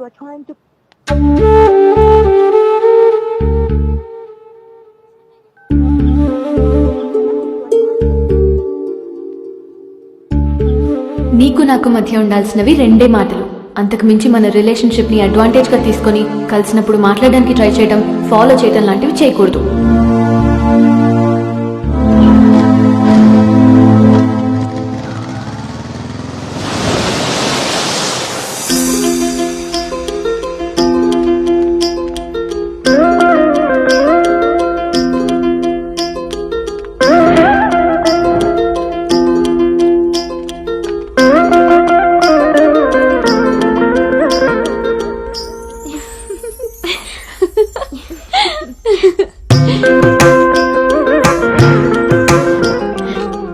are trying to. నీకు నాకు మధ్య ఉండాల్సినవి రెండే మాటలు. అంతకు మించి మన రిలేషన్షిప్ ని అడ్వాంటేజ్ గా తీసుకొని కలిసినప్పుడు మాట్లాడడానికి ట్రై చేయడం, ఫాలో చేయడం లాంటివి చేయకూడదు.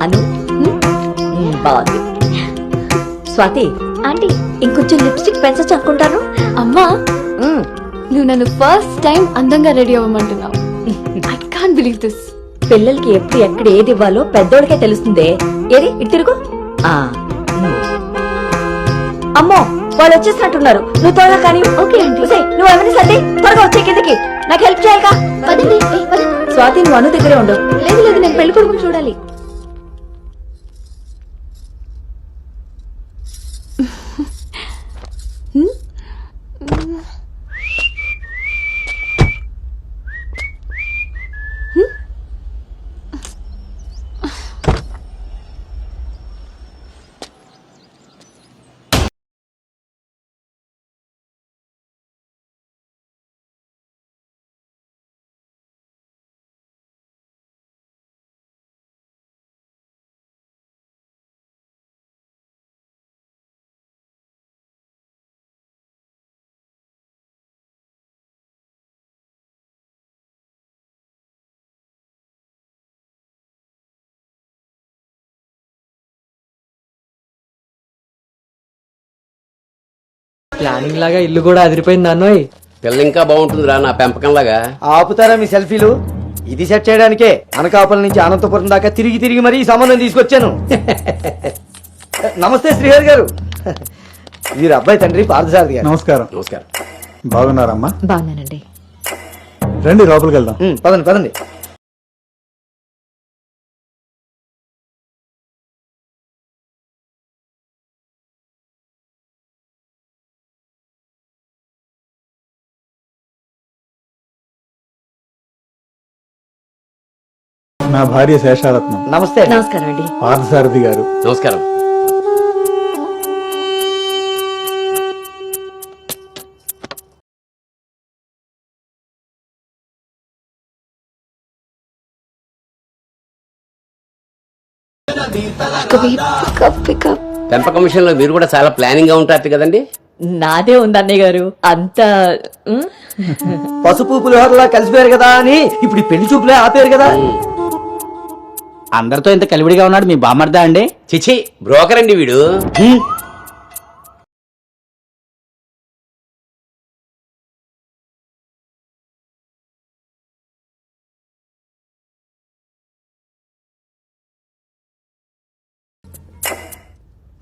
అను బాగుంది. స్వాతి ఆంటీ, ఇంకొంచెం లిప్స్టిక్ పెంచచ్చు అనుకుంటాను. అమ్మా, నువ్వు నన్ను ఫస్ట్ టైం అందంగా రెడీ అవ్వమంటున్నావు. I can't believe this. పిల్లలకి ఎప్పుడు ఎక్కడ ఏది ఇవ్వాలో పెద్దోళ్ళకే తెలుస్తుందే. ఏది ఇటు తిరుగు. అమ్మో, వాళ్ళు వచ్చేసినట్టున్నారు. నువ్వు త్వరగా కానీ. Okay aunty. నువ్వు ఎవరిని సర్ది త్వరగా వచ్చే కిందకి. నాకు హెల్ప్ చేయాలిగా. పదండి. స్వాతి, నువ్వు అను దగ్గరే ఉండు. లేదు లేదు, నేను పెళ్లి కొడుకుని చూడాలి. ప్లానింగ్ లాగా ఇల్లు కూడా అదిరిపోయింది అన్నోయ్. పిల్ల ఇంకా బాగుంటుందిరా నా పెంపకం లాగా. ఆపుతారా మీ సెల్ఫీలు? ఇది సెట్ చేయడానికే అనకాపల నుంచి అనంతపురం దాకా తిరిగి తిరిగి మరీ ఈ సంబంధం తీసుకొచ్చాను. నమస్తే శ్రీహరి గారు. వీరు అబ్బాయి తండ్రి పార్థసారథి గారు. నమస్కారం. నమస్కారం. బాగున్నారమ్మా? బాగున్నానండి. రండి లోపలికి వెళ్దాం. పదండి పదండి. నా భార్య శేషారత్నం. నమస్తే. నమస్కారం అండి. పార్థసారథి గారు. నమస్కారం. పెంపకం విషయంలో మీరు కూడా చాలా ప్లానింగ్ గా ఉంటారు కదండి. నాదే ఉంది అన్నయ్య గారు. అంత పసుపు పులిహోరలా కలిసిపోయారు కదా అని ఇప్పుడు ఈ పెళ్లి చూపులే ఆపేరు కదా. అందరితో ఇంత కలివిడిగా ఉన్నాడు మీ బామర్దా అండి? చిచి, బ్రోకర్ అండి వీడు.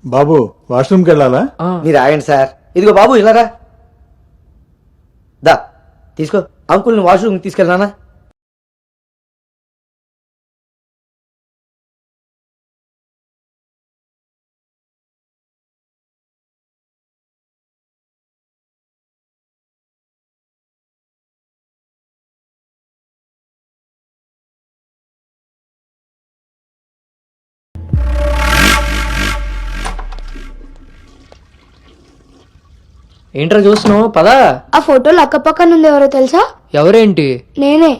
బాబు వాష్రూమ్కి వెళ్ళాలా? మీరు ఆగండి సార్. ఇదిగో బాబు ఇలారా. దా తీసుకో. అంకుల్ని వాష్రూమ్ తీసుకెళ్ళానా? ఏంట్రా చూస్తున్నావు? పదా. ఆ ఫోటోలు అక్కపక్కన ఉంది, ఎవరో తెలుసా? ఎవరేంటి? నేనే.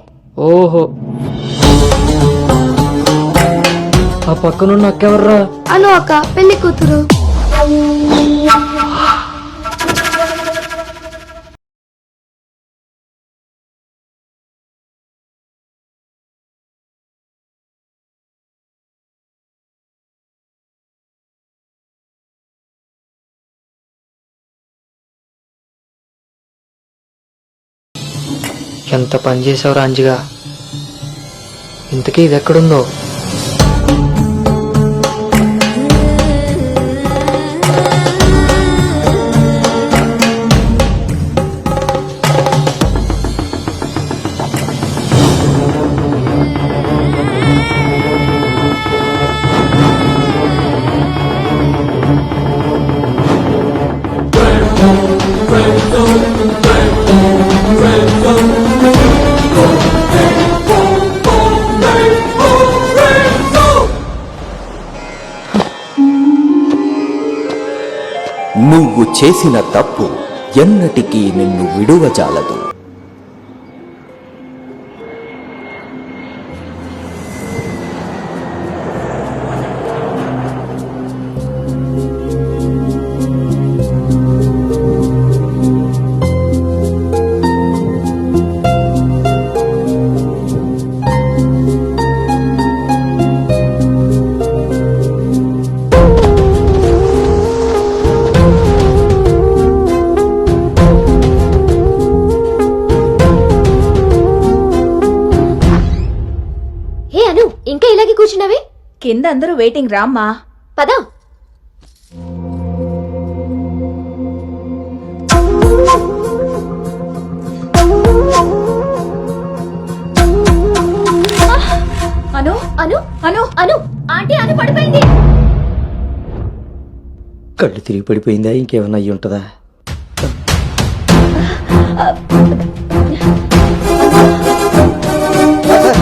ఓహో, ఆ పక్కనున్న అక్కెవర్రా? అను అక్క, పెళ్లి కూతురు. ఎంత పని చేసావు రాంజిగా. ఇంతకీ ఇది ఎక్కడుందో? నువ్వు చేసిన తప్పు ఎన్నటికీ నిన్ను విడువజాలదు. హే అను ఇంకా ఇలాగే కూర్చున్నావే కింద అందరూ వెయిటింగ్ రామ్మా. పదా అను అను అను అను ఆంటీ అను పడిపోయింది. కళ్ళు తిరిగి పడిపోయిందా ఇంకేమన్నా అయ్యి ఉంటుందా?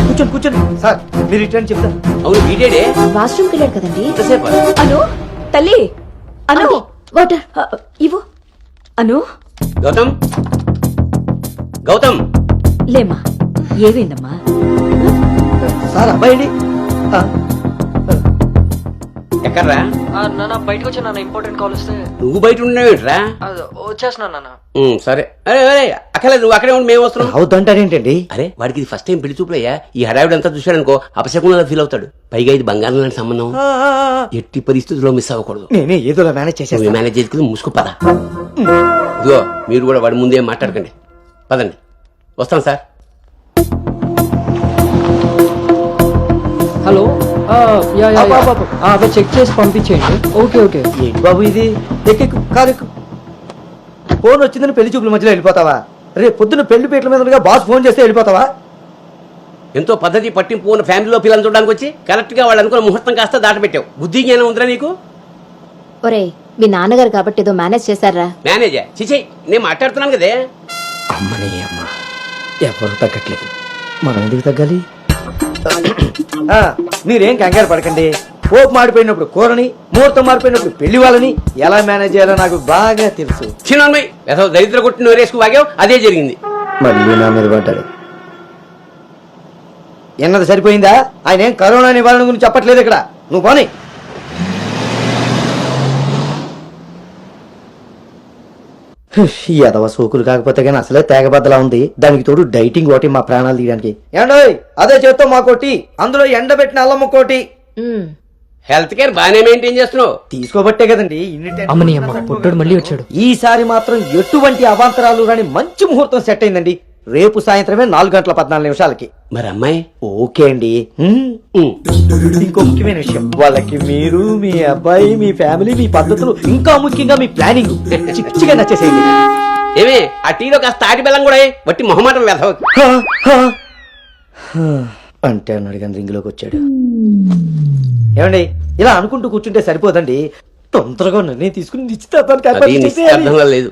కూర్చోండి కూర్చోండి సార్, మీరు రిటర్న్ చెప్తారు. అవును వీడేడే వాష్రూమ్కి వెళ్ళాడు కదండి. ఎంతసేపు అను తల్లి అను వాటర్ ఇవ్వు. అను గౌతమ్ గౌతమ్ లేమ్మా. ఏమైందమ్మా? సార్ అబ్బాయి అండి. ఎక్కడ్రా నాన్న బయటకు వచ్చా నాన్న, ఇంపార్టెంట్ కాల్ వస్తే. నువ్వు బయట ఉండేవిట్రా? వచ్చేస్తున్నా నాన్న. సరే అరే అరే అక్కర్లేదు, నువ్వు అక్కడే ఉండి మేము వస్తున్నాం. అవుతుంటారేంటండి? అరే వాడికి ఇది ఫస్ట్ టైం పెళ్లి చూపులయ్యా. ఈ హడావిడి అంతా చూశాడనుకో అపశకునంలా ఫీల్ అవుతాడు. పైగా ఇది బంగారం లాంటి సంబంధం, ఎట్టి పరిస్థితుల్లో మిస్ అవ్వకూడదు. నేనే ఏదోలా మేనేజ్ నువ్వు చేసేస్తాను. మేనేజ్ చేసుకుని ముసుకు పద. ఇదిగో మీరు కూడా వాడి ముందే మాట్లాడకండి, పదండి. వస్తాం సార్. హలో యా యా అబ్బా, అబ్బా, అవి చెక్ చేసి పంపించేయండి. Okay okay. ఏంటి బాబు ఇది? ఎక్కెక్కు కారు ఎక్కు. ఫోన్ వచ్చిందని పెళ్లి చూపుల మధ్యలో వెళ్ళిపోతావా? రేపు పొద్దున్న పెళ్లి పీటల మీద ఉండగా బాస్ ఫోన్ చేస్తే వెళ్ళిపోతావా? ఎంతో పద్ధతి పట్టింపు ఉన్న ఫ్యామిలీలో పిల్లలు చూడడానికి వచ్చి కరెక్ట్ గా వాళ్ళు అనుకున్న ముహూర్తం కాస్త దాటపెట్టావు. బుద్ధి జ్ఞానం ఉందిరా నీకు? ఒరే మీ నాన్నగారు కాబట్టి ఏదో మేనేజ్ చేశారా? మేనేజర్ చిచే నేను మాట్లాడుతున్నాను కదే. అమ్మని అమ్మ ఎవరు తగ్గట్లేదు, మనం ఎందుకు తగ్గాలి? మీరేం కంగారు పడకండి. పోపు మాడిపోయినప్పుడు కూరని, ముహూర్తం మారిపోయినప్పుడు పెళ్లి వాళ్ళని ఎలా మేనేజ్ చేయాలో నాకు బాగా తెలుసు. చిన్నమ్మాయి ఏదో దరిద్ర కొట్టి నోరేసుకు వాగావు, అదే జరిగింది. మళ్ళీ నా మీద పడ్డాడు. ఎన్నది సరిపోయిందా? ఆయన ఏం కరోనా నివారణ గురించి చెప్పట్లేదు ఇక్కడ. నువ్వు పోనీ. ఈ ఎదవ సోకులు కాకపోతే కానీ అసలే తేగబద్దలా ఉంది. దానికి తోడు డైటింగ్ ఒకటి మా ప్రాణాలు తీయడానికి. ఏండోయ్ అదే చేత్తో మా కోటి, అందులో ఎండబెట్టిన అల్లమ్మ కోటి. హెల్త్ కేర్ బాగానే మెయింటైన్ చేస్తున్నావు. తీసుకోబట్టే కదండి ఇన్ని టెన్షన్లు. అమ్మని అమ్మ పుట్టుడు మళ్ళీ వచ్చాడు. ఈసారి మాత్రం ఎటువంటి అవాంతరాలు రాని మంచి ముహూర్తం సెట్ అయిందండి. రేపు సాయంత్రమే 4:14 మరి అమ్మాయి ఓకే అండి. ఇంకో ముఖ్యమైన విషయం, వాళ్ళకి మీరు, మీ అబ్బాయి, మీ ఫ్యామిలీ, మీ పద్ధతులు, ఇంకా ముఖ్యంగా మీ ప్లానింగ్ చిచ్చిగా నచ్చేసేయండి. ఏమే ఆ టీలో కాస్త తాటి బెల్లం కూడా వేయ్. వట్టి మొహమాటం వెధవ. అంటే అన్నాడు కానీ రింగులోకి వచ్చాడు. ఏమండి ఇలా అనుకుంటూ కూర్చుంటే సరిపోదండి. తొందరగా నిర్ణయం తీసుకుని నిశ్చితార్థానికి అది ఏర్పాటు చేసేయాలి. నిశ్చితార్థంలో లేదు.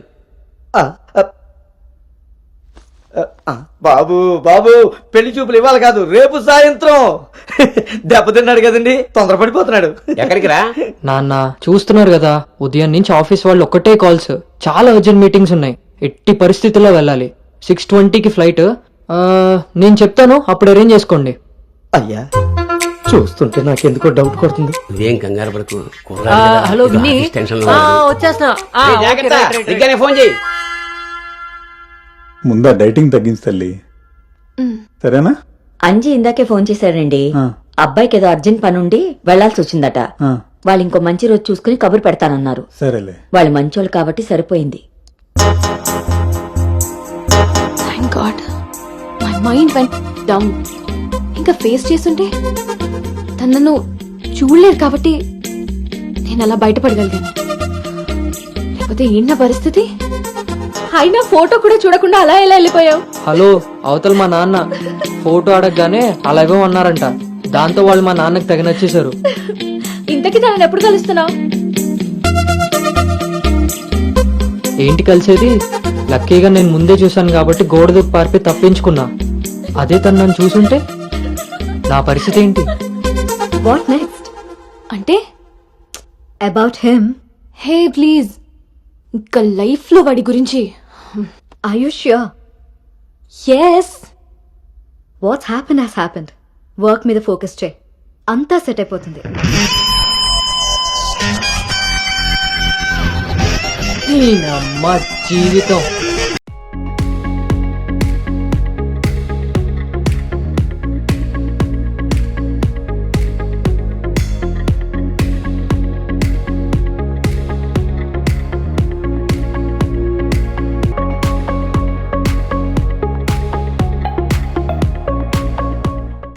బాబు బాబు పెళ్లి చూపులు ఇవ్వాలి కాదు, రేపు సాయంత్రం. దెబ్బతిన్నాడు కదండి, తొందరపడిపోతున్నాడు. ఎక్కడికి రా? నాన్న చూస్తున్నారు కదా, ఉదయం నుంచి ఆఫీస్ వాళ్ళు ఒక్కటే కాల్స్, చాలా అర్జెంట్ మీటింగ్స్ ఉన్నాయి. ఎట్టి పరిస్థితుల్లో వెళ్ళాలి. 6:20కి ఫ్లైట్. నేను చెప్తాను, అప్పుడు అరేంజ్ చేసుకోండి. అయ్యా చూస్తుంటే నాకెందుకో డౌట్ కొడుతుంది. నువ్వేం కంగారు పడకు. హలో విన్నీ, వచ్చేస్తున్నా. ఫోన్ చేయి. ముందా డైటింగ్ తగ్గించి తల్లి, సరేనా? అంజీ ఇందాకే ఫోన్ చేశాడండి. ఆ. అబ్బాయికి ఏదో అర్జెంట్ పని ఉండి వెళ్లాల్సి వచ్చిందట. ఆ, వాళ్ళు ఇంకో మంచి రోజు చూసుకుని కబురు పెడతానన్నారు. సరేలే. వాళ్ళు మంచోళ్ళు కాబట్టి సరిపోయింది. Thank God my mind vent down. ఇంకా ఫేస్ చేస్తుంటే తనను చూడలేదు కాబట్టి నేను అలా బయటపడగలిగాను. లేకపోతే ఏంటి నా పరిస్థితి? అయినా ఫోటో కూడా చూడకుండా అలా ఎలా వెళ్ళిపోయావు? హలో, అవతల మా నాన్న ఫోటో అడగగానే అలాగే అన్నారంట. దాంతో వాళ్ళు మా నాన్నకి తెగ నచ్చేశారు. ఇంతకీ తనని ఎప్పుడు కలుస్తున్నావు? ఏంటి కలిసేది? లక్కీగా నేను ముందే చూశాను కాబట్టి గోడ దూకి పారిపోయి తప్పించుకున్నా. అదే తను నన్ను చూసుంటే నా పరిస్థితి ఏంటి? What next? అంటే అబౌట్ హిమ్. హే ప్లీజ్, ఇంకా లైఫ్లో వాడి గురించి. Are you sure? Yes. What's happen has happened. Work మీద ఫోకస్ చేయి, అంతా సెట్ అయిపోతుంది. అమ్మ జీవితం